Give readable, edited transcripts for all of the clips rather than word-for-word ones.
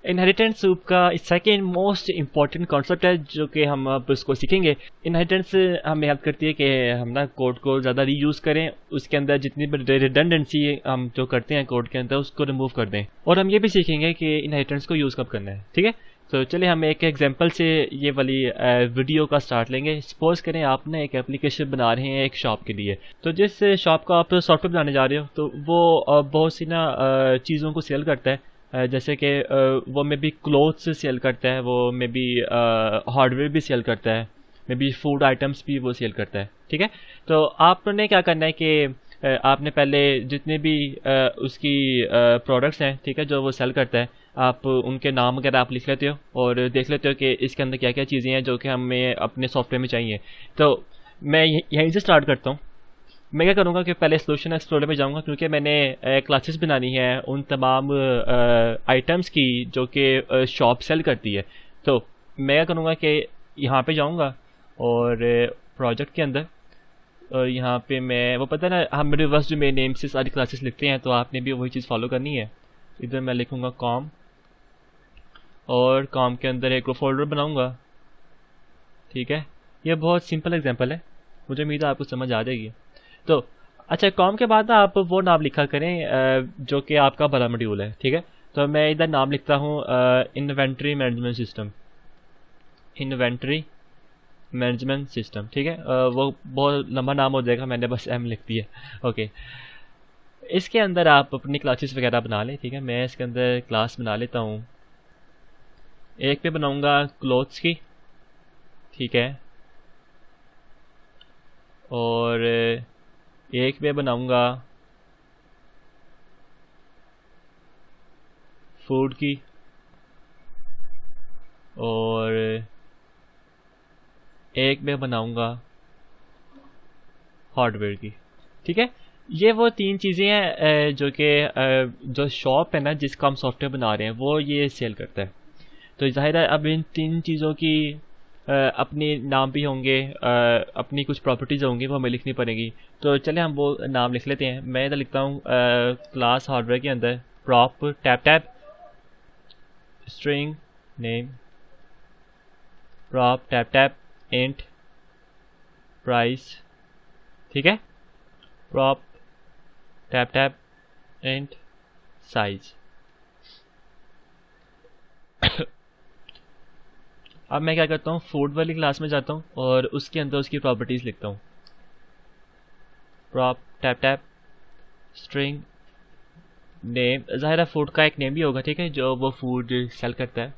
Inheritance soup का second most important concept है जो कि हम अब इसको सीखेंगे। इनहेरिटेंस हमें हेल्प करती है कि हम ना कोड को ज़्यादा रीयूज़ करें, उसके अंदर जितनी भी रिडंडेंसी हम जो करते हैं कोड के अंदर उसको रिमूव कर दें, और हम ये भी सीखेंगे कि इनहेरिटेंस को यूज़ कब करना है। ठीक है, तो चलिए हम एक एग्जांपल से ये वाली वीडियो का स्टार्ट लेंगे। सपोज करें आप ना एक एप्लीकेशन बना रहे हैं एक शॉप के लिए, तो जिस शॉप का आप सॉफ्टवेयर बनाने जा रहे हो तो वो बहुत सी ना चीज़ों को सेल करता है, जैसे कि वो मे बी क्लोथ्स सेल करता है, वो मे बी हार्डवेयर भी सेल करता है, मे बी फूड आइटम्स भी वो सेल करता है। ठीक है, तो आपने क्या करना है कि आपने पहले जितने भी उसकी प्रोडक्ट्स हैं, ठीक है, जो वो सेल करता है, आप उनके नाम वगैरह आप लिख लेते हो और देख लेते हो कि इसके अंदर क्या क्या चीज़ें हैं जो कि हमें अपने सॉफ्टवेयर में चाहिए। तो मैं यहीं से स्टार्ट करता हूँ। मैं क्या करूँगा कि पहले सोल्यूशन एक्सप्लोरर में जाऊँगा, क्योंकि मैंने क्लासेस बनानी है उन तमाम आइटम्स की जो कि शॉप सेल करती है। तो मैं क्या करूँगा कि यहाँ पे जाऊँगा और प्रोजेक्ट के अंदर, और यहाँ पे मैं वो पता है ना हम रिवर्स डोमेन नेम से सारी क्लासेस लिखते हैं, तो आपने भी वही चीज़ फॉलो करनी है। इधर मैं लिखूँगा कॉम, और कॉम के अंदर एक फोल्डर बनाऊँगा। ठीक है, ये बहुत सिंपल एग्जांपल है, मुझे उम्मीद है आपको समझ आ जाएगी। तो अच्छा, कॉम के बाद ना आप वो नाम लिखा करें जो कि आपका बड़ा मॉड्यूल है। ठीक है, तो मैं इधर नाम लिखता हूँ inventory management system, inventory management system. ठीक है, वो बहुत लंबा नाम हो जाएगा, मैंने बस एम लिख दिया। ओके, इसके अंदर आप अपनी क्लासेस वगैरह बना लें। ठीक है, मैं इसके अंदर क्लास बना लेता हूँ। एक पे बनाऊँगा क्लोथ्स की, ठीक है, और एक पे बनाऊँगा फूड की, और एक में बनाऊँगा हार्डवेयर की। ठीक है, ये वो तीन चीज़ें हैं जो कि जो शॉप है ना जिसका हम सॉफ्टवेयर बना रहे हैं वो ये सेल करता है। तो जाहिर है अब इन तीन चीज़ों की अपने नाम भी होंगे, अपनी कुछ प्रॉपर्टीज़ होंगी, वो हमें लिखनी पड़ेगी। तो चले हम वो नाम लिख लेते हैं। मैं इधर लिखता हूँ क्लास हार्डवेयर के अंदर prop tap tap string name prop tap tap int price. ठीक है, prop tap tap int size. अब मैं क्या करता हूँ, फूड वाली क्लास में जाता हूँ और उसके अंदर उसकी प्रॉपर्टीज़ लिखता हूँ। Prop tap tap string name, ज़ाहिर है फूड का एक नेम भी होगा, ठीक है, जो वो फूड सेल करता है।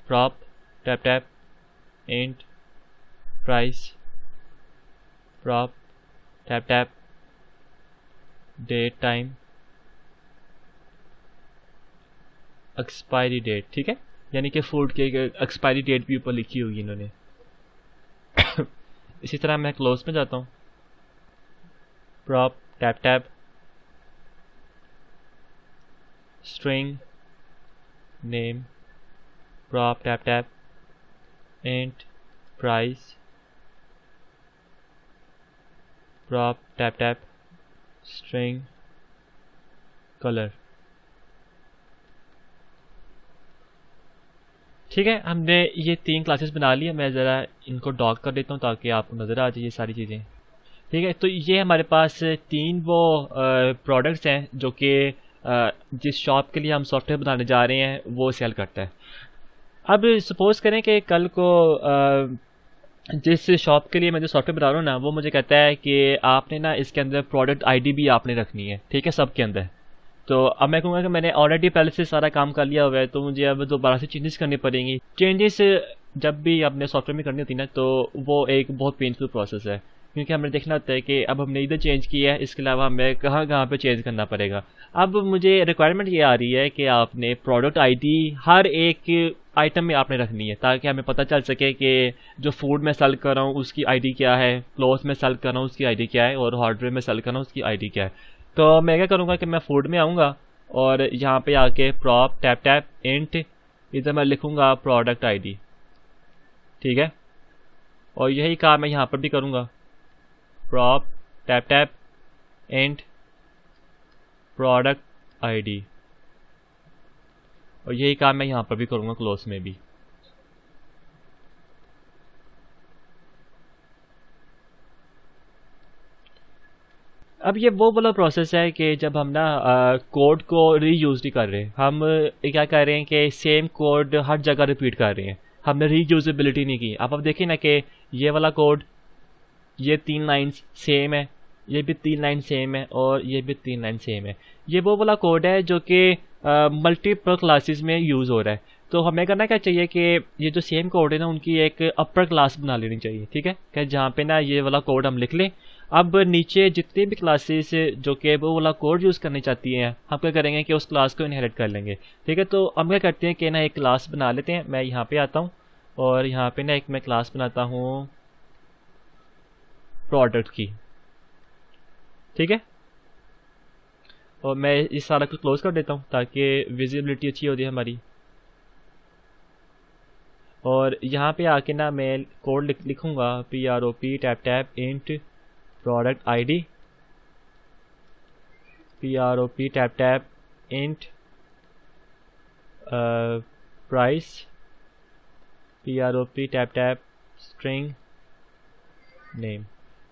Prop tap tap int price, prop tap tap date time expiry date. ठीक है, यानी कि फूड की एक्सपायरी डेट भी ऊपर लिखी होगी इन्होंने। इसी तरह मैं क्लोज में जाता हूँ। Prop tap tap string name prop tap tap int price, prop tap tap string colour. ठीक है, हमने ये तीन क्लासेस बना ली है। मैं ज़रा इनको डॉग कर देता हूँ ताकि आपको नज़र आ जाए ये सारी चीज़ें। ठीक है, तो ये हमारे पास तीन वो प्रोडक्ट्स हैं जो कि जिस शॉप के लिए हम सॉफ्टवेयर बनाने जा रहे हैं वो सेल करता है। अब सपोज़ करें कि कल को जिस शॉप के लिए मैं जो सॉफ्टवेयर बना रहा हूँ ना, वो मुझे कहता है कि आपने ना इसके अंदर प्रोडक्ट आईडी भी आपने रखनी है। ठीक है, सब के अंदर। तो अब मैं कहूँगा कि मैंने ऑलरेडी पहले से सारा काम कर लिया हुआ है, तो मुझे अब दोबारा से चेंजेस करनी पड़ेंगी। चेंजेस जब भी अपने सॉफ्टवेयर में करनी होती है ना, तो वो एक बहुत पेनफुल प्रोसेस है, क्योंकि हमें देखना होता है कि अब हमने इधर चेंज किया है, इसके अलावा हमें कहाँ कहाँ पे चेंज करना पड़ेगा। अब मुझे रिक्वायरमेंट ये आ रही है कि आपने प्रोडक्ट आईडी हर एक आइटम में आपने रखनी है, ताकि हमें पता चल सके कि जो फूड में सेल कर रहा हूँ उसकी आईडी क्या है, क्लोथ में सेल कर रहा हूँ उसकी आईडी क्या है, और हार्डवेयर में सेल कर रहा हूँ उसकी आईडी क्या है। तो मैं क्या करूँगा कि मैं फूड में आऊँगा और यहाँ पे आके प्रॉप टैप टैप इंट, इधर मैं लिखूँगा प्रोडक्ट आईडी। ठीक है, और यही काम मैं यहाँ पर भी करूँगा। Prop tap tap int product ID. और यही काम मैं यहाँ पर भी करूँगा क्लोज में भी। अब ये वो वाला प्रोसेस है कि जब हम ना कोड को रीयूज नहीं कर रहे, हम क्या कर रहे हैं कि सेम कोड हर जगह रिपीट कर रहे हैं, हमने रीयूजेबिलिटी नहीं की। अब देखिए ना कि ये वाला कोड, ये 3 लाइन्स सेम है, ये भी 3 लाइन सेम है, और ये भी 3 लाइन सेम है। ये वो वाला कोड है जो कि मल्टीपल क्लासेस में यूज़ हो रहा है। तो हमें करना क्या चाहिए कि ये जो सेम कोड है ना, उनकी एक अपर क्लास बना लेनी चाहिए, ठीक है, कि जहाँ पे ना ये वाला कोड हम लिख लें। अब नीचे जितनी भी क्लासेस जो कि वो वाला कोड यूज़ करनी चाहती हैं, हम क्या करेंगे कि उस क्लास को इनहेरिट कर लेंगे, ठीक है। तो हम क्या करते हैं कि ना एक क्लास बना लेते हैं। मैं यहाँ पे आता हूँ और यहाँ पे ना एक मैं क्लास बनाता हूँ प्रोडक्ट की, ठीक है। और मैं इस सारा को क्लोज कर देता हूँ ताकि विजिबिलिटी अच्छी हो जाए हमारी। और यहाँ पे आके ना मैं कोड लिखूँगा prop tap int product ID, prop tap int price, prop tap string name,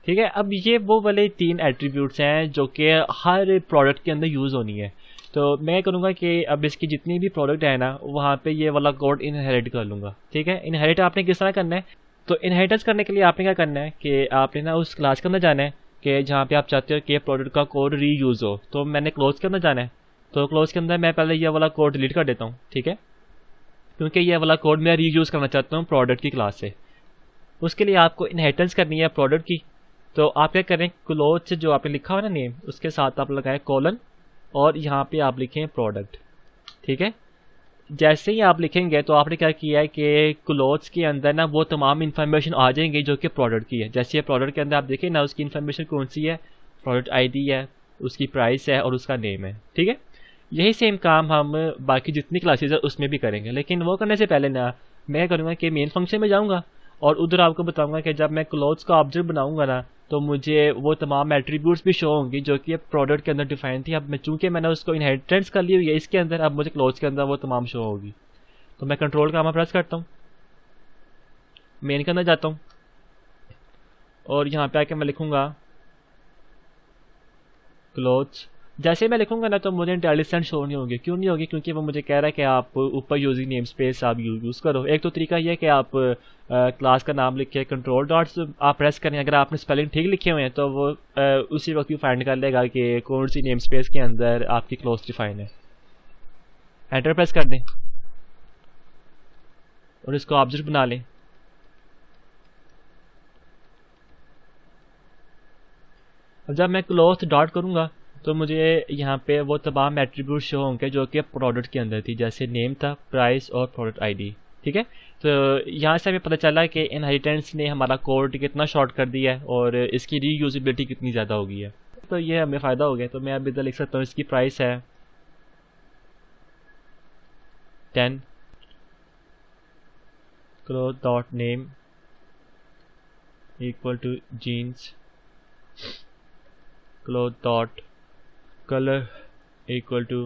ठीक है। अब ये वो वाले 3 एट्रीब्यूट्स हैं जो कि हर प्रोडक्ट के अंदर यूज़ होनी है। तो मैं करूँगा कि अब इसकी जितनी भी प्रोडक्ट है ना, वहाँ पे ये वाला कोड इनहेरिट कर लूँगा, ठीक है। इनहेरिट आपने किस तरह करना है? तो इनहेरिटेंस करने के लिए आपने क्या करना है कि आपने ना उस क्लास के अंदर जाना है कि जहाँ पे आप चाहते हो कि प्रोडक्ट का कोड रीयूज़ हो। तो मैंने क्लोज के अंदर जाना है, तो क्लोज के अंदर मैं पहले ये वाला कोड डिलीट कर देता हूँ, ठीक है, क्योंकि ये वाला कोड मैं रीयूज़ करना चाहता हूँ प्रोडक्ट की क्लास से। उसके लिए आपको इनहेरिटेंस करनी है प्रोडक्ट की। तो आप क्या करें, क्लोज से जो आपने लिखा हुआ ना नेम, उसके साथ आप लगाएं कोलन और यहाँ पे आप लिखें प्रोडक्ट, ठीक है। जैसे ही आप लिखेंगे तो आपने क्या किया है कि क्लोज के अंदर ना वो तमाम इन्फॉर्मेशन आ जाएंगी जो कि प्रोडक्ट की है। जैसे ये प्रोडक्ट के अंदर आप देखें ना, उसकी इन्फॉर्मेशन कौन सी है, प्रोडक्ट आईडी है, उसकी प्राइस है और उसका नेम है, ठीक है। यही सेम काम हम बाकी जितनी क्लासेज है उसमें भी करेंगे। लेकिन वो करने से पहले ना मैं करूँगा कि मेन फंक्शन में जाऊँगा और उधर आपको बताऊँगा कि जब मैं क्लोज का ऑब्जेक्ट बनाऊँगा ना, तो मुझे वो तमाम एट्रीब्यूट्स भी शो होंगी जो कि प्रोडक्ट के अंदर डिफाइन थी। अब मैं चूंकि मैंने उसको इनहेरिटेंस कर ली हुई है इसके अंदर, अब मुझे क्लोज के अंदर वो तमाम शो होगी। तो मैं कंट्रोल का प्रेस करता हूँ, मेन के अंदर जाता हूँ और यहाँ पे आके मैं लिखूँगा क्लोज। जैसे मैं लिखूँगा ना तो मुझे इंटेलिजेंट शो नहीं होगी। क्यों नहीं होगी? क्योंकि वो मुझे कह रहा है कि आप ऊपर यूजिंग नेम स्पेस आप यूज़ करो। एक तो तरीका ये है कि आप क्लास का नाम लिखे, कंट्रोल डॉट्स आप प्रेस करें। अगर आपने स्पेलिंग ठीक लिखे हुए हैं तो वो उसी वक्त भी फाइंड कर लेगा कि कौन सी नेम स्पेस के अंदर आपकी क्लोज डिफाइन है। एंटर प्रेस कर दें और इसको ऑब्जेक्ट बना लें। अब जब मैं क्लोज डॉट करूँगा तो मुझे यहाँ पे वो तमाम एट्रीब्यूट शो होंगे जो कि प्रोडक्ट के अंदर थी, जैसे नेम था, प्राइस और प्रोडक्ट आईडी, ठीक है। तो यहाँ से हमें पता चला कि इनहेरिटेंस ने हमारा कोड कितना शॉर्ट कर दिया है और इसकी रीयूजेबिलिटी कितनी ज़्यादा हो गई है। तो ये हमें फ़ायदा हो गया। तो मैं अब इधर लिख सकता हूँ इसकी प्राइस है 10, cloth dot name equal to jeans, cloth dot color equal to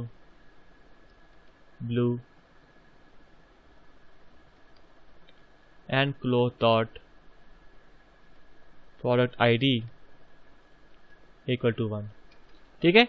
blue and cloth dot product ID equal to 1, ठीक है।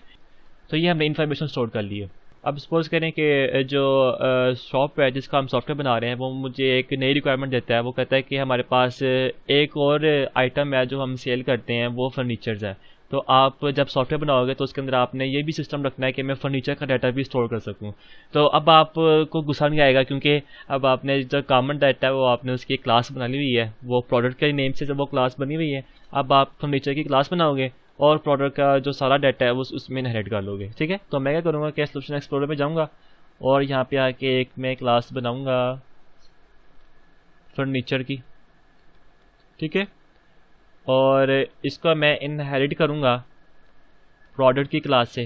तो ये हमने इन्फॉर्मेशन स्टोर कर ली है। अब सपोज करें कि जो शॉप है जिसका हम सॉफ्टवेयर बना रहे हैं वो मुझे एक नई रिक्वायरमेंट देता है। वो कहता है कि हमारे पास एक और आइटम है जो हम सेल करते हैं, वो फर्नीचर्स है। तो आप जब सॉफ्टवेयर बनाओगे तो उसके अंदर आपने ये भी सिस्टम रखना है कि मैं फर्नीचर का डाटा भी स्टोर कर सकूं। तो अब आपको गुस्सा नहीं आएगा क्योंकि अब आपने जो कॉमन डाटा है वो आपने उसकी क्लास बना ली हुई है, वो प्रोडक्ट के नेम से जब वो क्लास बनी हुई है, अब आप फर्नीचर की क्लास बनाओगे और प्रोडक्ट का जो सारा डाटा है वो उसमें इनहेरिट कर लोगे, ठीक है। तो मैं क्या करूँगा कि सोल्यूशन एक्सप्लोरर में जाऊँगा और यहाँ पे आके एक मैं क्लास बनाऊँगा फर्नीचर की, ठीक है, और इसको मैं इनहेरिट करूँगा प्रोडक्ट की क्लास से।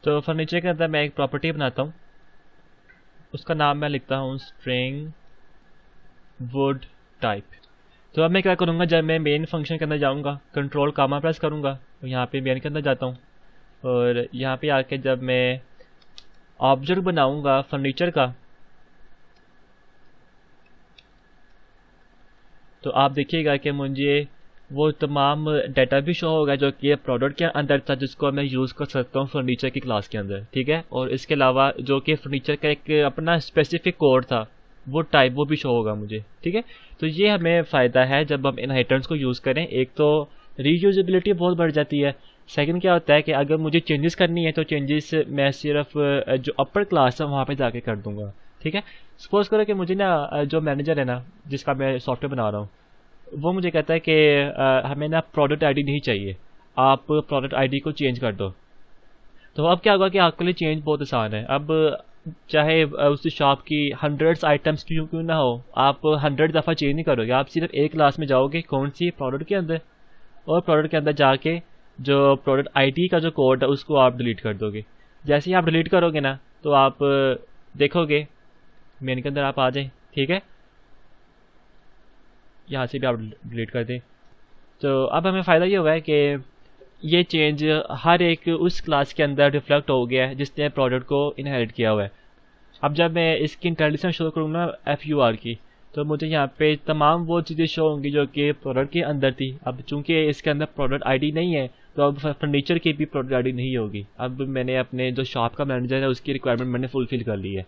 तो फर्नीचर के अंदर मैं एक प्रॉपर्टी बनाता हूँ, उसका नाम मैं लिखता हूँ स्ट्रिंग वुड टाइप। तो अब मैं क्या करूँगा, जब मैं मेन फंक्शन के अंदर जाऊँगा कंट्रोल कामा प्रेस करूँगा, तो यहाँ पे मेन के अंदर जाता हूँ और यहाँ पे आके जब मैं ऑब्जेक्ट बनाऊंगा फर्नीचर का, तो आप देखिएगा कि मुझे वो तमाम डाटा भी शो होगा जो कि प्रोडक्ट के अंदर था, जिसको मैं यूज़ कर सकता हूँ फर्नीचर की क्लास के अंदर, ठीक है। और इसके अलावा जो कि फर्नीचर का एक अपना स्पेसिफिक कोड था, वो टाइप वो भी शो होगा मुझे, ठीक है। तो ये हमें फ़ायदा है जब हम इनहेरिटेंस को यूज़ करें। एक तो रीयूजेबिलिटी बहुत बढ़ जाती है। सेकंड क्या होता है कि अगर मुझे चेंजेस करनी है तो चेंजेस मैं सिर्फ जो अपर क्लास है वहाँ पे जाके कर दूंगा, ठीक है। सपोज करो कि मुझे ना जो मैनेजर है ना जिसका मैं सॉफ्टवेयर बना रहा हूँ, वो मुझे कहता है कि हमें ना प्रोडक्ट आईडी नहीं चाहिए, आप प्रोडक्ट आईडी को चेंज कर दो। तो अब क्या होगा कि आपके लिए चेंज बहुत आसान है। अब चाहे उस शॉप की हंड्रेड्स आइटम्स क्यों क्यों ना हो, आप 100 दफ़ा चेंज नहीं करोगे, आप सिर्फ एक क्लास में जाओगे कौन सी प्रोडक्ट के अंदर, और प्रोडक्ट के अंदर जाके जो प्रोडक्ट आईडी का जो कोड है उसको आप डिलीट कर दोगे। जैसे ही आप डिलीट करोगे ना तो आप देखोगे मेन के अंदर आप आ जाए, ठीक है, यहाँ से भी आप डिलीट कर दें। तो अब हमें फ़ायदा ये हुआ है कि ये चेंज हर एक उस क्लास के अंदर रिफ्लेक्ट हो गया है जिसने प्रोडक्ट को इनहेरिट किया हुआ है। अब जब मैं इसकी इंटेलिजेंस शो करूँगा FUR की, तो मुझे यहाँ पे तमाम वो चीज़ें शो होंगी जो कि प्रोडक्ट के अंदर थी। अब चूंकि इसके अंदर प्रोडक्ट आईडी नहीं है तो अब फर्नीचर की भी प्रोडक्ट आईडी नहीं होगी। अब मैंने अपने जो शॉप का मैनेजर है उसकी रिक्वायरमेंट मैंने फुलफिल कर ली है।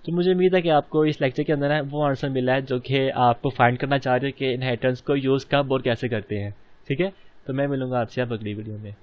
तो मुझे उम्मीद है कि आपको इस लेक्चर के अंदर है वो आंसर मिला है जो कि आप फाइंड करना चाह रहे हो कि इनहेरिटेंस को यूज़ कब और कैसे करते हैं, ठीक है। तो मैं मिलूँगा आपसे अब अगली वीडियो में।